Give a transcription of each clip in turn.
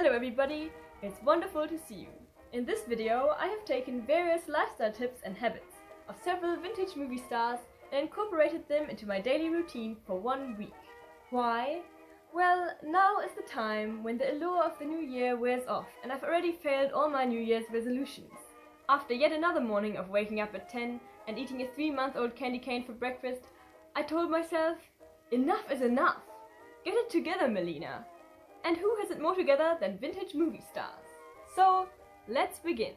Hello everybody, it's wonderful to see you. In this video I have taken various lifestyle tips and habits of several vintage movie stars and incorporated them into my daily routine for 1 week. Why? Well, now is the time when the allure of the new year wears off and I've already failed all my New Year's resolutions. After yet another morning of waking up at 10 and eating a 3-month-old candy cane for breakfast, I told myself, enough is enough! Get it together, Melina! And who has it more together than vintage movie stars? So, let's begin.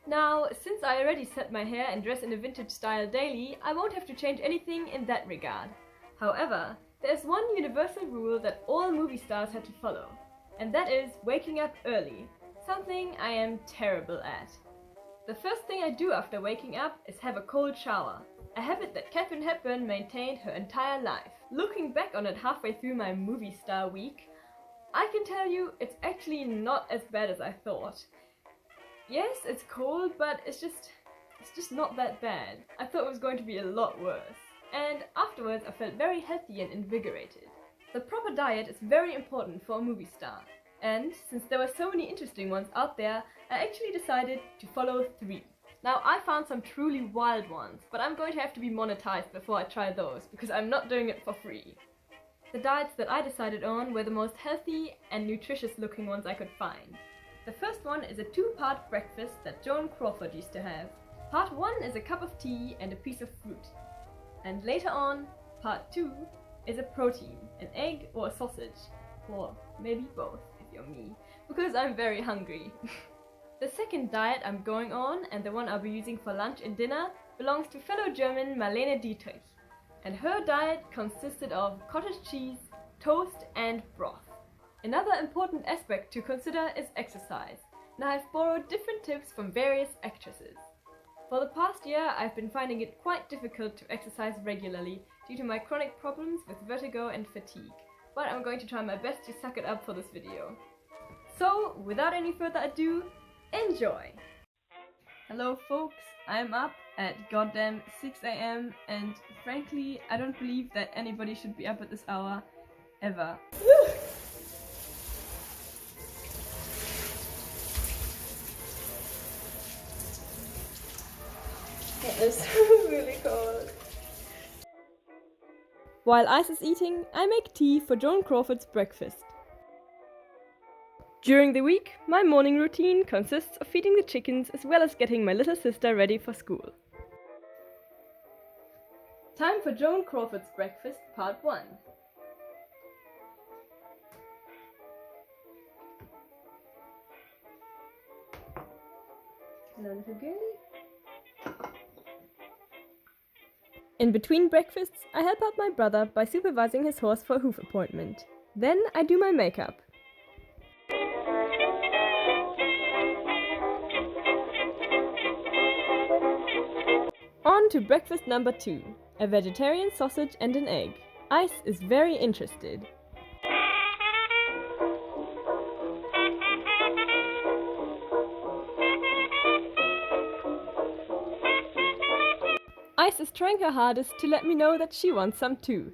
Now, since I already set my hair and dress in a vintage style daily, I won't have to change anything in that regard. However, there is one universal rule that all movie stars had to follow, and that is waking up early, something I am terrible at. The first thing I do after waking up is have a cold shower, a habit that Katharine Hepburn maintained her entire life. Looking back on it halfway through my movie star week, I can tell you it's actually not as bad as I thought. Yes, it's cold, but it's just not that bad. I thought it was going to be a lot worse. And afterwards I felt very healthy and invigorated. The proper diet is very important for a movie star. And since there were so many interesting ones out there, I actually decided to follow 3. Now I found some truly wild ones, but I'm going to have to be monetized before I try those, because I'm not doing it for free. The diets that I decided on were the most healthy and nutritious looking ones I could find. The first one is a 2-part breakfast that Joan Crawford used to have. Part 1 is a cup of tea and a piece of fruit. And later on, part 2 is a protein, an egg or a sausage, or maybe both if you're me, because I'm very hungry. The second diet I'm going on, and the one I'll be using for lunch and dinner, belongs to fellow German Marlene Dietrich. And her diet consisted of cottage cheese, toast and broth. Another important aspect to consider is exercise, and I've borrowed different tips from various actresses. For the past year I've been finding it quite difficult to exercise regularly due to my chronic problems with vertigo and fatigue, but I'm going to try my best to suck it up for this video. So, without any further ado, enjoy! Hello folks, I'm up at goddamn 6 AM and frankly I don't believe that anybody should be up at this hour, ever. It is really cold. While Ice is eating, I make tea for Joan Crawford's breakfast. During the week, my morning routine consists of feeding the chickens as well as getting my little sister ready for school. Time for Joan Crawford's breakfast, part 1. Hello, little girlie. In between breakfasts, I help out my brother by supervising his horse for a hoof appointment. Then I do my makeup. On to breakfast number 2, a vegetarian sausage and an egg. Ice is very interested. Ice is trying her hardest to let me know that she wants some too.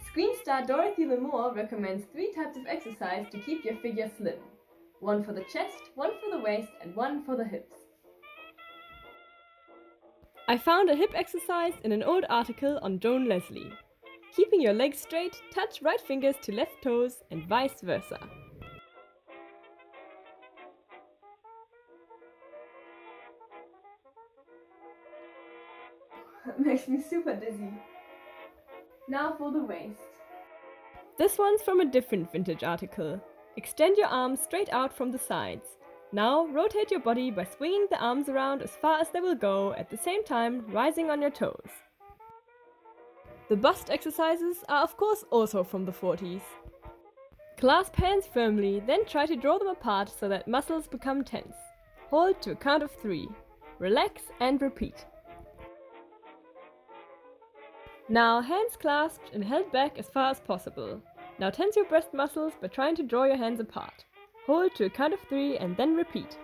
Screen star Dorothy Lamour recommends 3 types of exercise to keep your figure slim. 1 for the chest, 1 for the waist, and 1 for the hips. I found a hip exercise in an old article on Joan Leslie. Keeping your legs straight, touch right fingers to left toes and vice versa. That makes me super dizzy. Now for the waist. This one's from a different vintage article. Extend your arms straight out from the sides. Now rotate your body by swinging the arms around as far as they will go, at the same time rising on your toes. The bust exercises are of course also from the 40s. Clasp hands firmly, then try to draw them apart so that muscles become tense. Hold to a count of 3. Relax and repeat. Now hands clasped and held back as far as possible. Now tense your breast muscles by trying to draw your hands apart. Hold to a count of 3 and then repeat.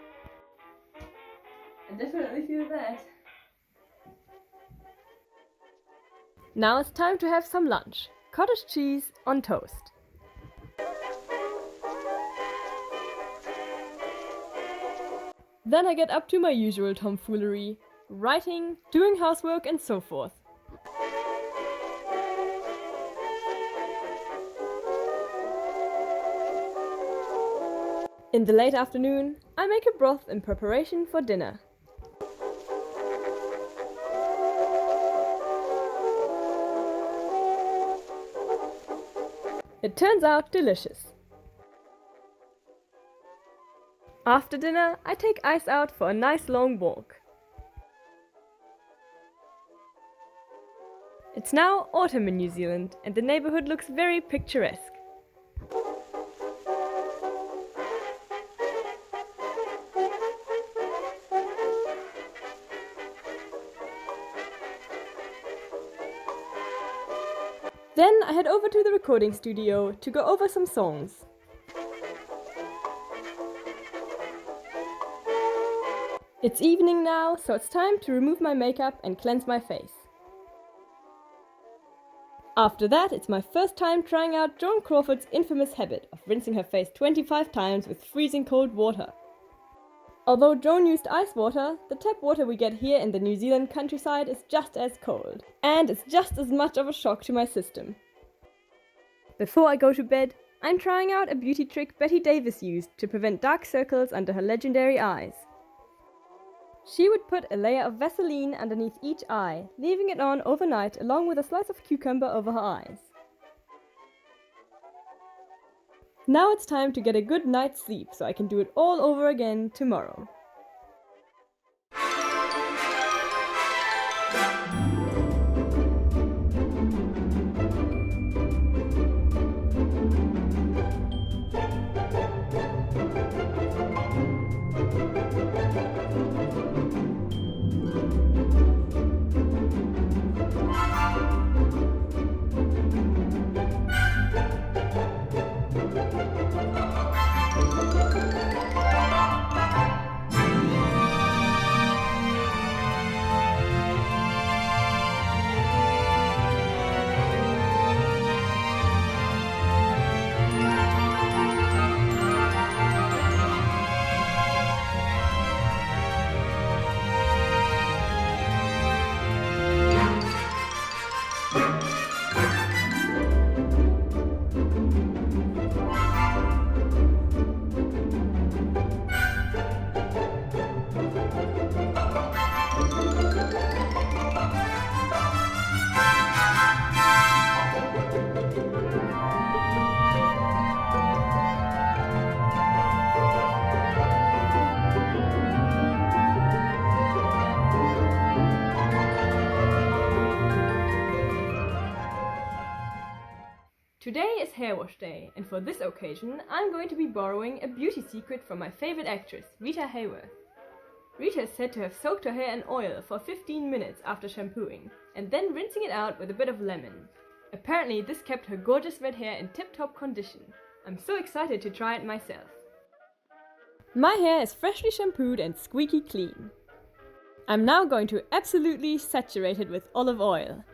I definitely feel that. Now it's time to have some lunch. Cottage cheese on toast. Then I get up to my usual tomfoolery, writing, doing housework and so forth. In the late afternoon, I make a broth in preparation for dinner. It turns out delicious. After dinner, I take Ice out for a nice long walk. It's now autumn in New Zealand and the neighborhood looks very picturesque. Then I head over to the recording studio to go over some songs. It's evening now, so it's time to remove my makeup and cleanse my face. After that, it's my first time trying out Joan Crawford's infamous habit of rinsing her face 25 times with freezing cold water. Although Joan used ice water, the tap water we get here in the New Zealand countryside is just as cold. And it's just as much of a shock to my system. Before I go to bed, I'm trying out a beauty trick Betty Davis used to prevent dark circles under her legendary eyes. She would put a layer of Vaseline underneath each eye, leaving it on overnight along with a slice of cucumber over her eyes. Now it's time to get a good night's sleep so I can do it all over again tomorrow. Today is hair wash day, and for this occasion I'm going to be borrowing a beauty secret from my favorite actress, Rita Hayworth. Rita is said to have soaked her hair in oil for 15 minutes after shampooing, and then rinsing it out with a bit of lemon. Apparently this kept her gorgeous red hair in tip-top condition. I'm so excited to try it myself. My hair is freshly shampooed and squeaky clean. I'm now going to absolutely saturate it with olive oil.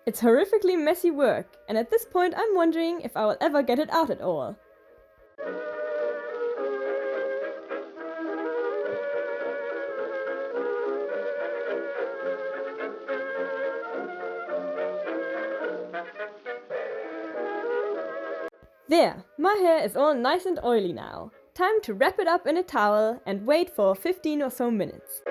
It's horrifically messy work, and at this point I'm wondering if I will ever get it out at all. There, my hair is all nice and oily now. Time to wrap it up in a towel and wait for 15 or so minutes.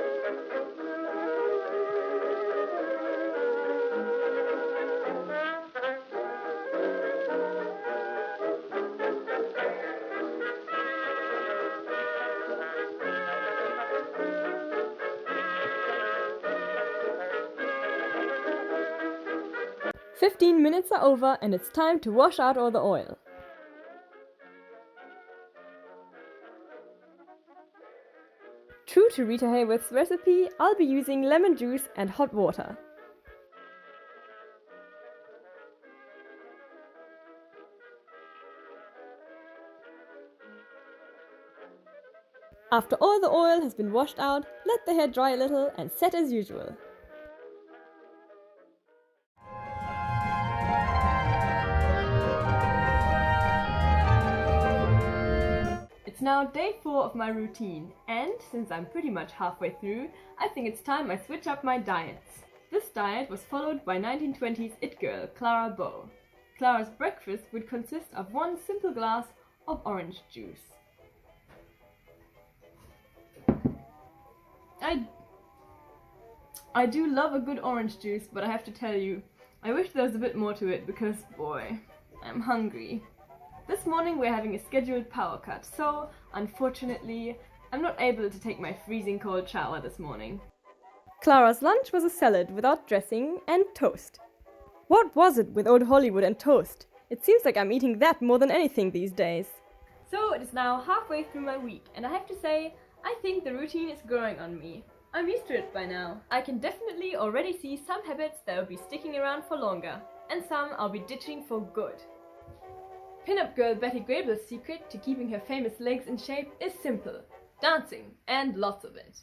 "15 minutes are over and it's time to wash out all the oil. True to Rita Hayworth's recipe, I'll be using lemon juice and hot water. After all the oil has been washed out, let the hair dry a little and set as usual. It's now day 4 of my routine, and since I'm pretty much halfway through, I think it's time I switch up my diets. This diet was followed by 1920s it girl Clara Bow. Clara's breakfast would consist of one simple glass of orange juice. I do love a good orange juice, but I have to tell you, I wish there was a bit more to it because, boy, I'm hungry. This morning we're having a scheduled power cut, so unfortunately I'm not able to take my freezing cold shower this morning. Clara's lunch was a salad without dressing and toast. What was it with old Hollywood and toast? It seems like I'm eating that more than anything these days. So it is now halfway through my week, and I have to say, I think the routine is growing on me. I'm used to it by now. I can definitely already see some habits that will be sticking around for longer, and some I'll be ditching for good. Pin-up girl Betty Grable's secret to keeping her famous legs in shape is simple. Dancing, and lots of it.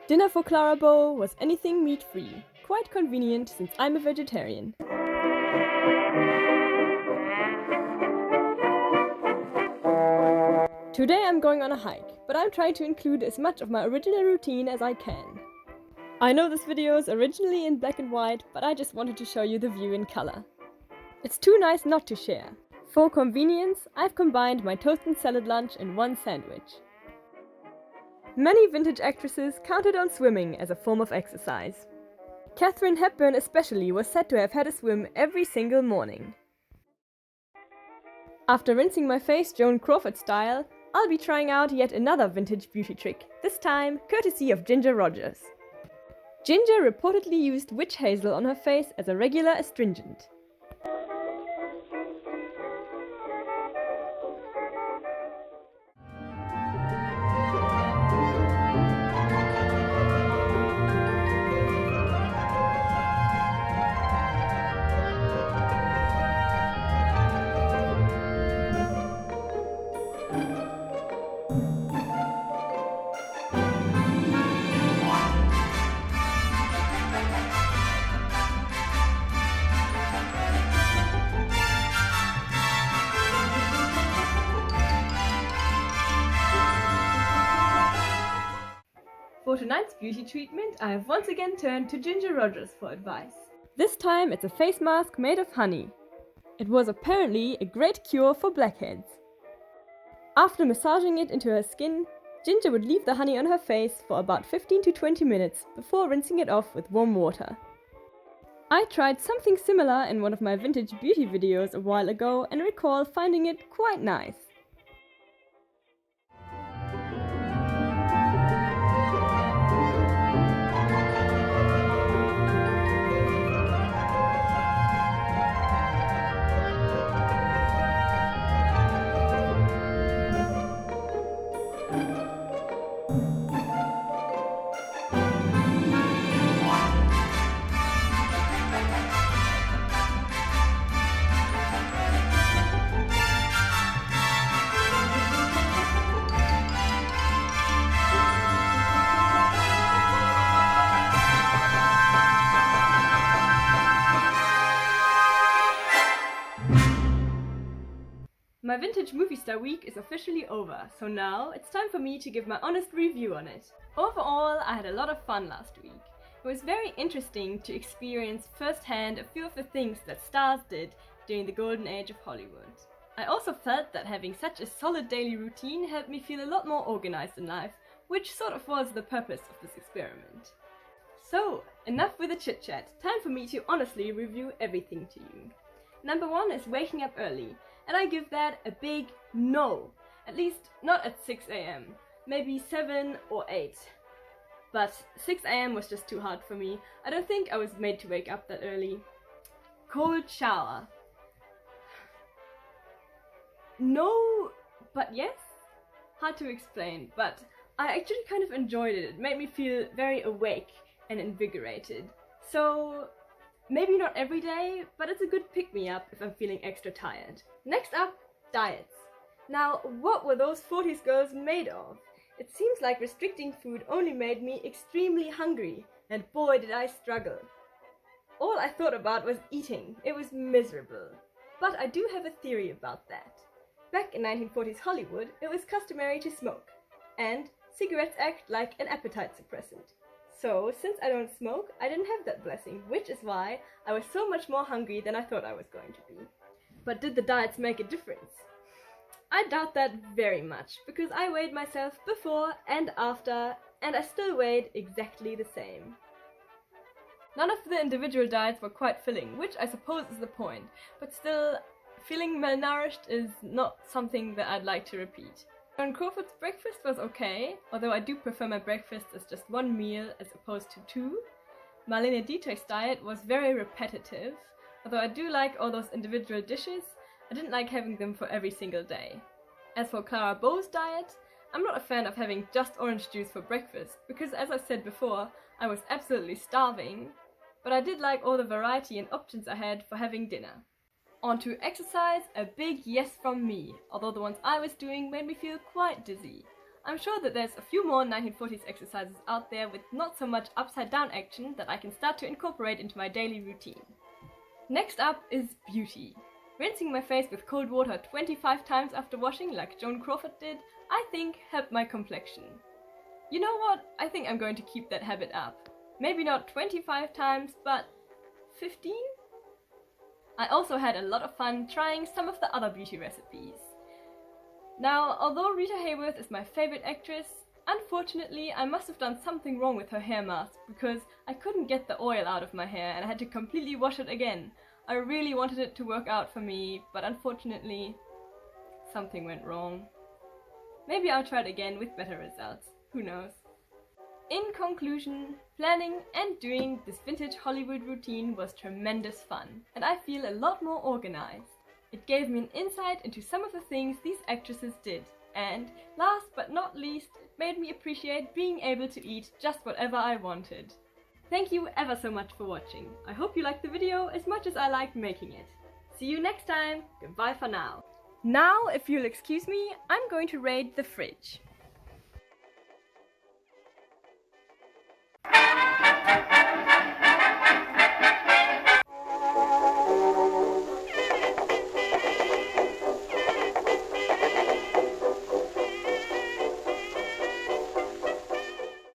Dinner for Clara Bow was anything meat-free. Quite convenient since I'm a vegetarian. Today I'm going on a hike, but I'm trying to include as much of my original routine as I can. I know this video is originally in black and white, but I just wanted to show you the view in color. It's too nice not to share. For convenience, I've combined my toast and salad lunch in one sandwich. Many vintage actresses counted on swimming as a form of exercise. Katharine Hepburn especially was said to have had a swim every single morning. After rinsing my face Joan Crawford style, I'll be trying out yet another vintage beauty trick, this time courtesy of Ginger Rogers. Ginger reportedly used witch hazel on her face as a regular astringent. For tonight's beauty treatment, I have once again turned to Ginger Rogers for advice. This time it's a face mask made of honey. It was apparently a great cure for blackheads. After massaging it into her skin, Ginger would leave the honey on her face for about 15 to 20 minutes before rinsing it off with warm water. I tried something similar in one of my vintage beauty videos a while ago and recall finding it quite nice. My vintage movie star week is officially over, so now it's time for me to give my honest review on it. Overall, I had a lot of fun last week. It was very interesting to experience firsthand a few of the things that stars did during the golden age of Hollywood. I also felt that having such a solid daily routine helped me feel a lot more organized in life, which sort of was the purpose of this experiment. So, enough with the chit-chat, time for me to honestly review everything to you. Number 1 is waking up early. And I give that a big no. At least not at 6 AM. Maybe 7 or 8. But 6 AM was just too hard for me. I don't think I was made to wake up that early. Cold shower. No, but yes. Hard to explain, but I actually kind of enjoyed it. It made me feel very awake and invigorated. So maybe not every day, but it's a good pick-me-up if I'm feeling extra tired. Next up, diets. Now, what were those 40s girls made of? It seems like restricting food only made me extremely hungry, and boy did I struggle. All I thought about was eating. It was miserable. But I do have a theory about that. Back in 1940s Hollywood, it was customary to smoke, and cigarettes act like an appetite suppressant. So, since I don't smoke, I didn't have that blessing, which is why I was so much more hungry than I thought I was going to be. But did the diets make a difference? I doubt that very much, because I weighed myself before and after, and I still weighed exactly the same. None of the individual diets were quite filling, which I suppose is the point, but still, feeling malnourished is not something that I'd like to repeat. Joan Crawford's breakfast was okay, although I do prefer my breakfast as just one meal as opposed to two. Melina Dietrich's diet was very repetitive, although I do like all those individual dishes, I didn't like having them for every single day. As for Clara Bow's diet, I'm not a fan of having just orange juice for breakfast, because as I said before, I was absolutely starving, but I did like all the variety and options I had for having dinner. On to exercise, a big yes from me, although the ones I was doing made me feel quite dizzy. I'm sure that there's a few more 1940s exercises out there with not so much upside down action that I can start to incorporate into my daily routine. Next up is beauty. Rinsing my face with cold water 25 times after washing like Joan Crawford did, I think helped my complexion. You know what? I think I'm going to keep that habit up. Maybe not 25 times, but 15? I also had a lot of fun trying some of the other beauty recipes. Now, although Rita Hayworth is my favorite actress, unfortunately I must have done something wrong with her hair mask because I couldn't get the oil out of my hair and I had to completely wash it again. I really wanted it to work out for me, but unfortunately, something went wrong. Maybe I'll try it again with better results, who knows. In conclusion, planning and doing this vintage Hollywood routine was tremendous fun, and I feel a lot more organized. It gave me an insight into some of the things these actresses did, and last but not least, it made me appreciate being able to eat just whatever I wanted. Thank you ever so much for watching. I hope you liked the video as much as I liked making it. See you next time. Goodbye for now. Now, if you'll excuse me, I'm going to raid the fridge.